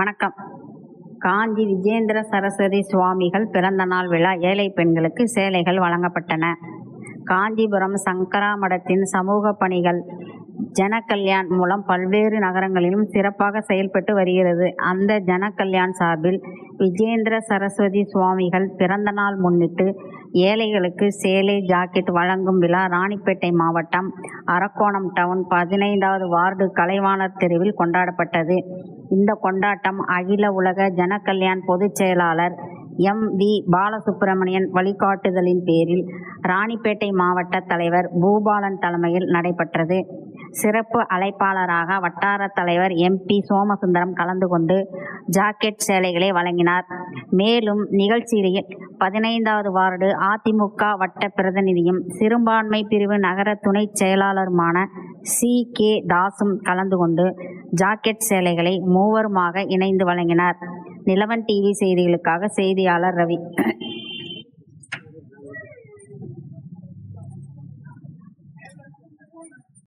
வணக்கம். காஞ்சி விஜேந்திர சரஸ்வதி சுவாமிகள் பிறந்த நாள் விழா ஏழை பெண்களுக்கு சேலைகள் வழங்கப்பட்டன. காஞ்சிபுரம் சங்கரா மடத்தின் சமூக பணிகள் ஜனகல்யாண் மூலம் பல்வேறு நகரங்களிலும் சிறப்பாக செயல்பட்டு வருகிறது. அந்த ஜனகல்யாண் சார்பில் விஜேந்திர சரஸ்வதி சுவாமிகள் பிறந்த நாள் முன்னிட்டு ஏழைகளுக்கு சேலை ஜாக்கெட் வழங்கும் விழா ராணிப்பேட்டை மாவட்டம் அரக்கோணம் டவுன் 15வது வார்டு கலைவாணர் தெருவில் கொண்டாடப்பட்டது. இந்த கொண்டாட்டம் அகில உலக ஜனகல்யாண் பொதுச் செயலாளர் வி பாலசுப்பிரமணியன் வழிகாட்டுதலின் பேரில் ராணிப்பேட்டை மாவட்ட தலைவர் பூபாலன் தலைமையில் நடைபெற்றது. சிறப்பு அழைப்பாளராக வட்டார தலைவர் பி சோமசுந்தரம் கலந்து கொண்டு ஜாக்கெட் சேலைகளை வழங்கினார். மேலும் நிகழ்ச்சியில் 15வது வார்டு அதிமுக வட்ட பிரதிநிதியும் சிறுபான்மை பிரிவு நகர துணை செயலாளருமான கே தாசும் கலந்து கொண்டு ஜாக்கெட் சேலைகளை மூவருமாக இணைந்து வழங்கினார். நிலவன் டிவி செய்திகளுக்காக செய்தியாளர் ரவி.